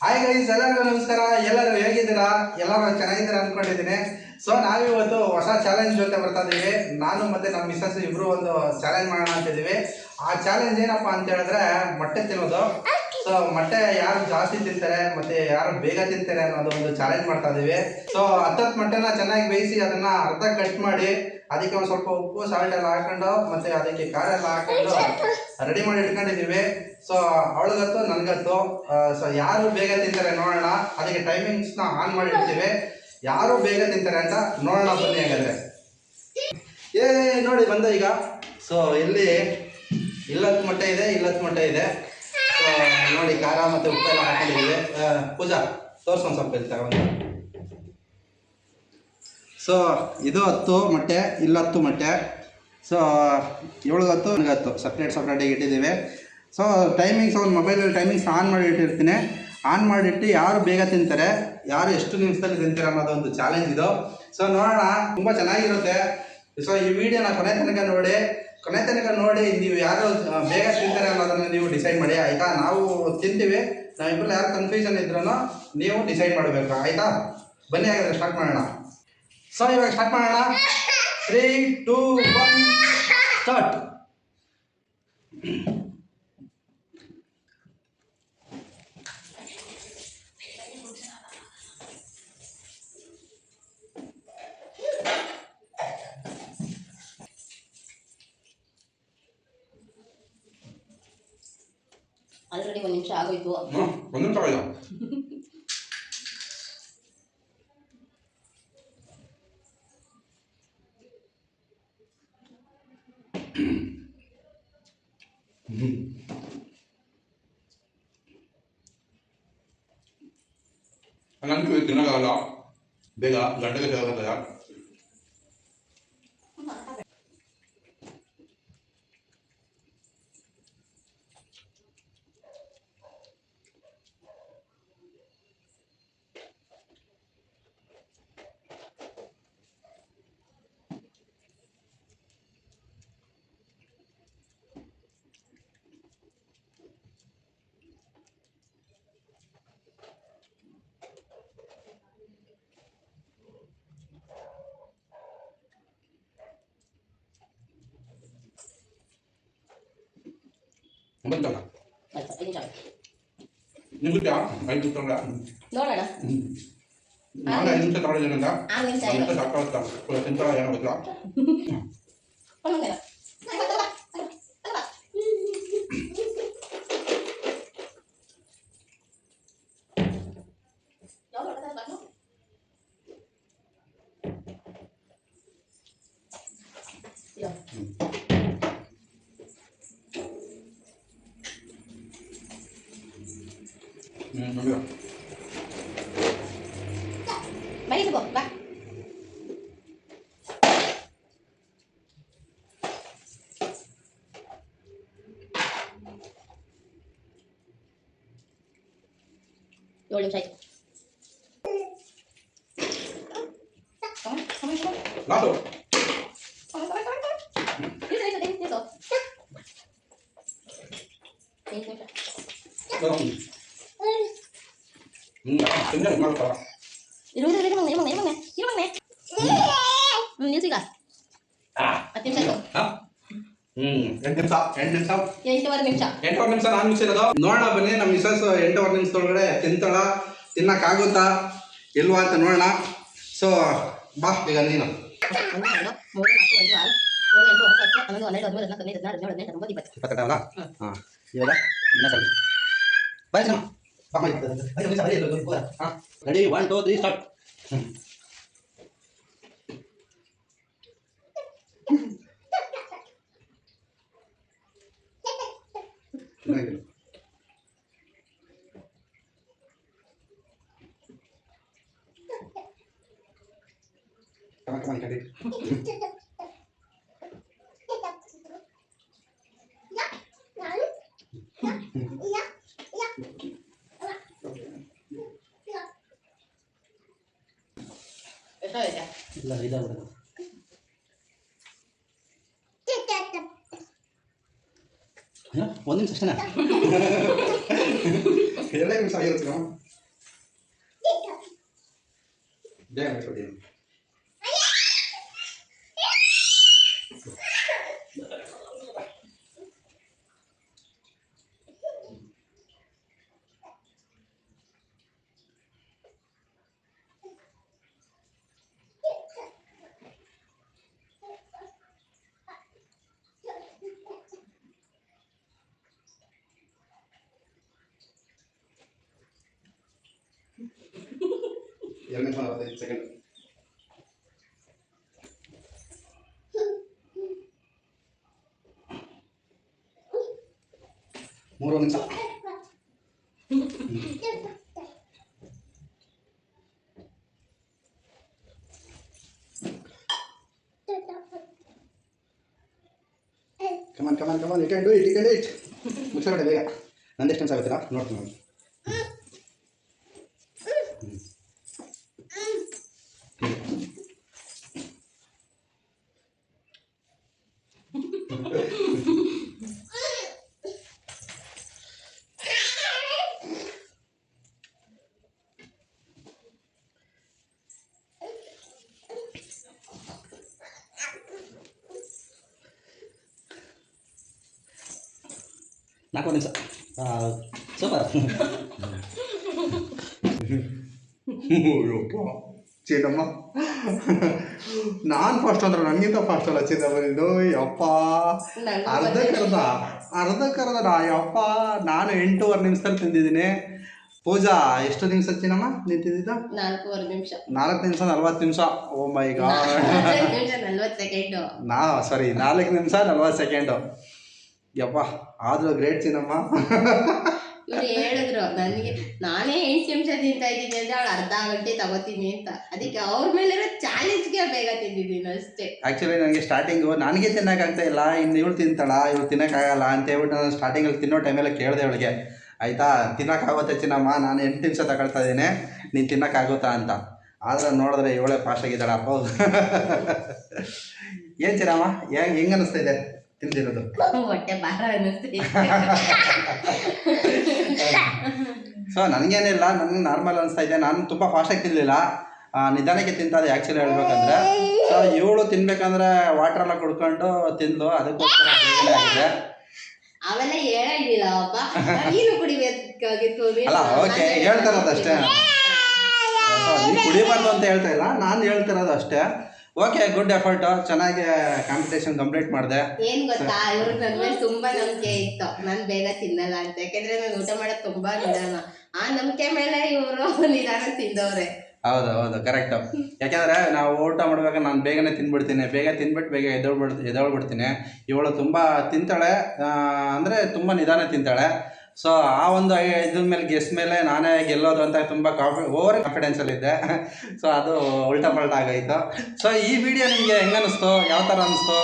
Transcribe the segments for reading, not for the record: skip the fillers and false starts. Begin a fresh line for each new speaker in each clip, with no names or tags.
Hi guys, ಎಲ್ಲರಿಗೂ ನಮಸ್ಕಾರ. ಎಲ್ಲರೂ ಹೇಗಿದ್ದೀರಾ? ಎಲ್ಲರೂ ಚೆನ್ನಾಗಿದ್ದೀರಾ ಅನ್ಕೊಂಡಿದ್ದೀನಿ. ಸೊ ನಾವಿವತ್ತು ಹೊಸ ಚಾಲೆಂಜ್ ಜೊತೆ ಬರ್ತಾ ಇದ್ದೀವಿ. ನಾನು ಮತ್ತೆ ನಮ್ಮ ಮಿಸ್ಸಸ್ ಇಬ್ರು ಒಂದು ಚಾಲೆಂಜ್ ಮಾಡೋಣ ಅಂತಿದ್ದೀವಿ. ಆ ಚಾಲೆಂಜ್ ಏನಪ್ಪಾ ಅಂತ ಹೇಳಿದ್ರೆ ಮೊಟ್ಟೆ ತಿನ್ನೋದು. ಸೊ ಮೊಟ್ಟೆ ಯಾರು ಜಾಸ್ತಿ ತಿಂತಾರೆ ಮತ್ತೆ ಯಾರು ಬೇಗ ತಿಂತಾರೆ ಅನ್ನೋದು ಒಂದು ಚಾಲೆಂಜ್ ಮಾಡ್ತಾ ಇದೀವಿ. ಸೊ 10 ಮೊಟ್ಟೆನ ಚೆನ್ನಾಗಿ ಬೇಯಿಸಿ ಅದನ್ನ ಅರ್ಧ ಕಟ್ ಮಾಡಿ ಅದಕ್ಕೆ ಒಂದು ಸ್ವಲ್ಪ ಉಪ್ಪು ಸಾಲ್ಟ್ ಎಲ್ಲ ಹಾಕೊಂಡು ಮತ್ತೆ ಅದಕ್ಕೆ ಖಾರ ಎಲ್ಲ ಹಾಕೊಂಡು ರೆಡಿ ಮಾಡಿ ಇಟ್ಕೊಂಡಿದ್ದೀವಿ. ಸೊ ಅವಳಿಗತ್ತು ನನಗತ್ತು. ಸೊ ಯಾರು ಬೇಗ ತಿಂತಾರೆ ನೋಡೋಣ. ಅದಕ್ಕೆ ಟೈಮಿಂಗ್ಸ್ನ ಆನ್ ಮಾಡಿ ಇಡ್ತೀವಿ. ಯಾರು ಬೇಗ ತಿಂತಾರೆ ಅಂತ ನೋಡೋಣ, ಬನ್ನಿ. ಹಾಗಾದ್ರೆ ನೋಡಿ ಬಂದ ಈಗ. ಸೊ ಇಲ್ಲಿ ಇಲ್ಲತ್ತು ಮೊಟ್ಟೆ ಇದೆ, ಸೊ ನೋಡಿ ಖಾರ ಮತ್ತು ಉಪ್ಪೆಲ್ಲ ಹಾಕೊಂಡಿದ್ದೀವಿ. ಪೂಜಾ ತೋರ್ಸೊಂದು ಸ್ವಲ್ಪ ಇಲ್ಲಿ ತಗೊಂಡು. ಸೊ ಇದು 10 ಮೊಟ್ಟೆ, ಇಲ್ಲ 10 ಮೊಟ್ಟೆ. ಸೊ 7 ನನಗತ್ತು ಸಪ್ರೇಟಾಗಿ ಇಟ್ಟಿದ್ದೀವಿ. ಸೊ ಟೈಮಿಂಗ್ಸ್ ಒಂದು ಮೊಬೈಲಲ್ಲಿ ಟೈಮಿಂಗ್ಸ್ ಆನ್ ಮಾಡಿ ಇಟ್ಟಿರ್ತೀನಿ. ಆನ್ ಮಾಡಿಟ್ಟು ಯಾರು ಬೇಗ ತಿಂತಾರೆ, ಯಾರು ಎಷ್ಟು ನಿಮಿಷದಲ್ಲಿ ತಿಂತಾರೆ ಅನ್ನೋದು ಒಂದು ಚಾಲೆಂಜ್ ಇದು. ಸೊ ನೋಡೋಣ, ತುಂಬ ಚೆನ್ನಾಗಿರುತ್ತೆ. ಸೊ ಈ ವಿಡಿಯೋನ ಕೊನೆ ತನಕ ನೋಡಿ ನೀವು ಯಾರು ಬೇಗ ತಿಂತಾರೆ ಅನ್ನೋದನ್ನು ನೀವು ಡಿಸೈಡ್ ಮಾಡಿ, ಆಯಿತಾ? ನಾವು ತಿಂತೀವಿ, ನಾವಿಬ್ಬರು ಯಾರು ಕನ್ಫ್ಯೂಷನ್ ಇದ್ರೂ ನೀವು ಡಿಸೈಡ್ ಮಾಡಬೇಕು, ಆಯಿತಾ? ಬನ್ನಿ ಹಾಗಾದ್ರೆ ಸ್ಟಾರ್ಟ್ ಮಾಡೋಣ. ಸೊ ಇವಾಗ ಸ್ಟಾರ್ಟ್ ಮಾಡೋಣ. 3, 2, 1 ಸ್ಟಾರ್ಟ್.
ಆಲ್ರೆಡಿ 1 ನಿಮಿಷ ಆಗೋಯ್ತು.
1 ನಿಮಿಷ ಆಗೋಯ್ತು. ನನಗೆ ತಿನ್ನೋಕ್ಕಾಗಲ್ಲ, ಬೇಗ ಗಂಟೆಗೆ ಸೇರೋದ. ಬಂತಲ್ಲ
ಆಯ್ತು, 5 ನಿಮಿಷ
ನಿಮ್ಗೆ 5 ನಿಮಿಷ
ನೋಡೋಣ.
ನಾನು 5 ನಿಮಿಷ ತಗೊಳ್ಳಿದ್ದೀನಿ ಅಂತ
6 ನಿಮಿಷ
ಸಾಕಾಗುತ್ತಾ ತಿಂತಾಳ ಏನೋ ಗೊತ್ತಿಲ್ಲ.
ಬರೀ ತಗೋ ಬಾ. ಏಳು ನಿಮಿಷ ಆಯ್ತು. ನಿಲ್ಸಿಗ 10 ನಿಮಿಷ ಆಯ್ತು. 8 ನಿಮಿಷ
ನಾನು ಮುಗಿಸಿರೋದು. ನೋಡೋಣ ಬನ್ನಿ, ನಮ್ಮ ಮಿಸಸ್ 8 ನಿಮಿಷದೊಳಗಡೆ ತಿಂತಾಳ, ತಿನ್ನಕ್ಕಾಗುತ್ತಾ ಇಲ್ವಾ ಅಂತ ನೋಡೋಣ. ಸೊ ಬಾ ಈಗ ನೀನು.
1 2 3 4 5 6 7 8 9 10 11 12 13 14 15 16 17 18 19 20
22 ಹಾಂ ಇವಾಗ ಇನ್ನ ಸರಿ ಬಾಯ್ ಸಮ ಬಾ ರೆಡಿ 1 2 3 ಸ್ಟಾರ್ಟ್. Come on, ಇಲ್ಲ ಇದಾಗ್ಬಿಡೋದು. ಒಂದು ನಿಮಿಷ ಅಷ್ಟೇನಾ? 2 ನಿಮಿಷ ಆಗಿರುತ್ತೆ. ಬೇಗ ಬಿಟ್ಬಿಡಿ. ಎರಡು ನಿಮಿಷ 45 ಸೆಕೆಂಡ್. 3 ನಿಮಿಷ. Come on come on come on, you can do it, you can do it. ಮುಗಿಸ್ಬಿಡಿ ಬೇಗ. ನಂದೆಷ್ಟು ನಿಮಿಷ ಆಗುತ್ತೀರಾ ನೋಡ್ತೀನಿ ನಾನು. ನಾಲ್ಕು ನಿಮಿಷ. ಸೂಪರ್. ಚಿನ್ನಮ್ಮ ನಾನು ಫಾಸ್ಟ್ ಅಂದ್ರೆ ನನಗಿಂತ ಫಾಸ್ಟ್ ಅಲ್ಲ ಚಿನ್ನಮ್ಮ ನೀನು. ಯಪ್ಪ ಅರ್ಧಕ್ಕರ್ಧ ನಾ ಯಪ್ಪ. ನಾನು 8.5 ನಿಮಿಷದಲ್ಲಿ ತಿಂದಿದ್ದೀನಿ. ಪೂಜಾ ಎಷ್ಟು ನಿಮಿಷ ಚಿನ್ನಮ್ಮ ನೀನು ತಿಂದಿದ್ದ?
4 ನಿಮಿಷ.
4 ನಿಮಿಷ 40 ನಿಮಿಷ. ಓ ಮೈ ಗಾಡ್.
40 ಸೆಕೆಂಡು.
4 ನಿಮಿಷ 40 ಸೆಕೆಂಡು. ಯಪ್ಪ ಆದರೂ ಗ್ರೇಟ್ ಚಿನ್ನಮ್ಮ.
ಇವ್ರು ಹೇಳಿದ್ರು ನನಗೆ, ನಾನೇ 8 ನಿಮಿಷ ತಿಂತಾ ಇದ್ದೀನಿ ಅಂದ್ರೆ ಅವಳು ಅರ್ಧ ಗಂಟೆ ತಗೋತೀನಿ ಅಂತ. ಅದಕ್ಕೆ ಅವ್ರ ಮೇಲಿರೋ ಚಾಲೆಂಜ್ಗೆ ಬೇಗ ತಿಂದಿದ್ದೀನಿ ಅಷ್ಟೇ.
ಆ್ಯಕ್ಚುಲಿ ನನಗೆ ಸ್ಟಾರ್ಟಿಂಗು ನನಗೆ ತಿನ್ನೋಕ್ಕಾಗ್ತಾ ಇಲ್ಲ, ಇನ್ನು ಇವಳು ತಿಂತಾಳ, ಇವಳು ತಿನ್ನೋಕ್ಕಾಗಲ್ಲ ಅಂತ ಹೇಳ್ಬಿಟ್ಟು ನಾನು ಸ್ಟಾರ್ಟಿಂಗಲ್ಲಿ ತಿನ್ನೋ ಟೈಮಲ್ಲಿ ಕೇಳಿದೆ ಅವಳಿಗೆ, ಆಯಿತಾ ತಿನ್ನೋಕ್ಕಾಗುತ್ತೆ ಚಿನ್ನಮ್ಮ, ನಾನು 8 ನಿಮಿಷ ತಗೊಳ್ತಾ ಇದ್ದೀನಿ, ನೀನು ತಿನ್ನೋಕ್ಕಾಗುತ್ತಾ ಅಂತ. ಆದರೆ ನೋಡಿದ್ರೆ ಇವಳೇ ಫಾಸ್ಟ್ ಆಗಿದ್ದಾಳಪ್ಪ. ಏನು ಚಿನ್ನಮ್ಮ ಹೆಂಗೆ ಅನ್ನಿಸ್ತಾ ಇದೆ ತಿಂದಿರೋದು?
ಹೊಟ್ಟೆ ಭಾರ ಅನ್ನಿಸ್ತೀನಿ.
ಸೊ ನನಗೇನಿಲ್ಲ, ನನಗೆ ನಾರ್ಮಲ್ ಅನಿಸ್ತಾ ಇದೆ. ನಾನು ತುಂಬ ಫಾಸ್ಟಾಗಿ ತಿನ್ನಲಿಲ್ಲ, ನಿಧಾನಕ್ಕೆ ತಿಂತದೆ ಆ್ಯಕ್ಚುಲಿ ಹೇಳ್ಬೇಕಂದ್ರೆ. ಸೊ ಇವಳು ತಿನ್ಬೇಕಂದ್ರೆ ವಾಟ್ರೆಲ್ಲ ಕುಡ್ಕೊಂಡು ತಿಂದು, ಅದಕ್ಕೋಸ್ಕರ ಬೇಗನೆ ಆಗಿದೆ.
ಅವೆಲ್ಲ ಹೇಳಿಲ್ಲ ಅಪ್ಪ, ನೀನು ಕುಡಿಬೇಕಾಗಿತ್ತು.
ಅಲ್ಲ ಓಕೆ ಹೇಳ್ತಾರದು ಅಷ್ಟೇ. ನೀವು ಕುಡಿಬಾರ್ದು ಅಂತ ಹೇಳ್ತಾ ಇಲ್ಲ, ನಾನು ಹೇಳ್ತಿರೋದು ಅಷ್ಟೇ. ಓಕೆ, ಗುಡ್ ಎಫರ್ಟ್, ಚೆನ್ನಾಗಿ ಕಾಂಪಿಟೇಷನ್ ಕಂಪ್ಲೀಟ್ ಮಾಡಿದೆ.
ಏನ್ ಗೊತ್ತಾ, ಇವ್ರಿಗೆ ನನ್ನ ಮೇಲೆ ತುಂಬಾ ನಂಬಿಕೆ ಇತ್ತು, ನಾನು ಬೇಗ ತಿನ್ನಲ್ಲ ಅಂತ. ಯಾಕೆಂದ್ರೆ ನಾನು ಊಟ ಮಾಡೋದು ತುಂಬಾ ನಿಧಾನ. ಆ ನಂಬಿಕೆ ಮೇಲೆ ಇವರು ನಿಧಾನ ತಿಂದವ್ರೆ.
ಹೌದು ಕರೆಕ್ಟು. ಯಾಕೆಂದರೆ ನಾವು ಊಟ ಮಾಡ್ಬೇಕಾದ್ರೆ ನಾನು ಬೇಗನೆ ತಿಂದ್ಬಿಡ್ತೀನಿ, ಬೇಗ ತಿಂದ್ಬಿಟ್ಟು ಬೇಗ ಎದ್ದೇಳ್ಬಿಡ್ತೀನಿ. ಇವಳು ತುಂಬ ತಿಂತಾಳೆ, ಅಂದರೆ ತುಂಬ ನಿಧಾನ ತಿಂತಾಳೆ. ಸೊ ಆ ಒಂದು ಇದ್ರ ಮೇಲೆ ಮೇಲೆ ನಾನೇ ಗೆಲ್ಲೋದು ಅಂತ ತುಂಬ ಓವರ್ ಕಾನ್ಫಿಡೆನ್ಸಲ್ಲಿದ್ದೆ. ಸೊ ಅದು ಉಲ್ಟಾ ಪಲ್ಟಾ ಆಗೋಯ್ತು. ಸೊ ಈ ವಿಡಿಯೋ ನಿಮಗೆ ಹೆಂಗೆ ಅನ್ನಿಸ್ತು, ಯಾವ ಥರ ಅನ್ನಿಸ್ತು,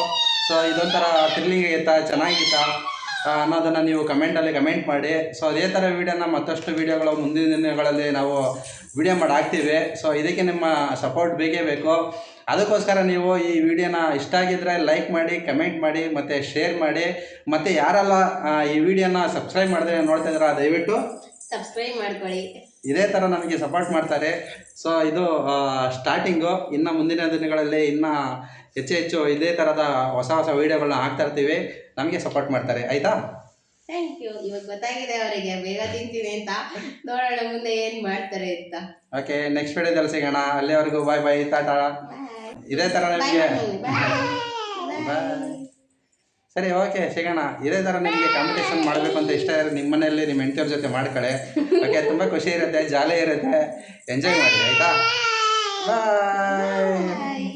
ಸೊ ಇದೊಂಥರ ಥ್ರಿಲ್ಲಿಂಗ್ ಆಗಿತ್ತಾ, ಚೆನ್ನಾಗಿತ್ತಾ ಅನ್ನೋದನ್ನು ನೀವು ಕಮೆಂಟಲ್ಲಿ ಕಮೆಂಟ್ ಮಾಡಿ. ಸೊ ಅದೇ ಥರ ವೀಡಿಯೋನ ಮತ್ತಷ್ಟು ವೀಡಿಯೋಗಳು ಮುಂದಿನ ದಿನಗಳಲ್ಲಿ ನಾವು ವಿಡಿಯೋ ಮಾಡಿ ಹಾಕ್ತೀವಿ. ಸೊ ಇದಕ್ಕೆ ನಿಮ್ಮ ಸಪೋರ್ಟ್ ಬೇಕೇ ಬೇಕು. ಅದಕ್ಕೋಸ್ಕರ ನೀವು ಈ ವಿಡಿಯೋನ ಇಷ್ಟ ಆಗಿದ್ದರೆ ಲೈಕ್ ಮಾಡಿ, ಕಮೆಂಟ್ ಮಾಡಿ, ಮತ್ತು ಶೇರ್ ಮಾಡಿ. ಮತ್ತು ಯಾರೆಲ್ಲ ಈ ವಿಡಿಯೋನ ಸಬ್ಸ್ಕ್ರೈಬ್ ಮಾಡಿದ್ರೆ ನೋಡ್ತಾ ಇದ್ದೀರಾ, ದಯವಿಟ್ಟು
ಸಬ್ಸ್ಕ್ರೈಬ್ ಮಾಡ್ಕೊಳ್ಳಿ.
ಇದೇ ಥರ ನಮಗೆ ಸಪೋರ್ಟ್ ಮಾಡ್ತಾರೆ. ಸೊ ಇದು ಸ್ಟಾರ್ಟಿಂಗು. ಇನ್ನು ಮುಂದಿನ ದಿನಗಳಲ್ಲಿ ಇನ್ನೂ ಹೆಚ್ಚು ಇದೇ ಥರದ ಹೊಸ ವೀಡಿಯೋಗಳನ್ನ ಹಾಕ್ತಾ ಇರ್ತೀವಿ. ನಮಗೆ ಸಪೋರ್ಟ್ ಮಾಡ್ತಾರೆ, ಆಯಿತಾ?
Thank you. ಇವಾಗ ಗೊತ್ತಾಗಿದೆ ಅವರಿಗೆ ಬೇಗ ತಿಂತೀನಿ ಅಂತ. ನೋಡೋಣ ಮುಂದೆ ಏನು ಮಾಡ್ತಾರೆ ಅಂತ.
ಓಕೆ, ನೆಕ್ಸ್ಟ್ ವಿಡಿಯೋದಲ್ಲಿ ಸಿಗೋಣ. ಅಲ್ಲಿವರೆಗೂ ಬಾಯ್ ಬಾಯ್, ಟಾಟಾ. ಇದೇ ಥರ ನಿಮಗೆ ಬಾಯ್. ಸರಿ, ಓಕೆ, ಸಿಗೋಣ. ಇದೇ ಥರ ನಿಮಗೆ ಕಾಂಪಿಟೇಷನ್ ಮಾಡಬೇಕು ಅಂತ ಇಷ್ಟ ಇರೋ ನಿಮ್ಮ ಮನೆಯಲ್ಲಿ ನಿಮ್ಮ ಹೆಂಡತಿಯವ್ರ ಜೊತೆ ಮಾಡ್ಕೊಳ್ಳಿ. ಓಕೆ, ತುಂಬ ಖುಷಿ ಇರುತ್ತೆ, ಜಾಲಿ ಇರುತ್ತೆ, ಎಂಜಾಯ್ ಮಾಡಿ, ಆಯಿತಾ? ಬಾಯ್.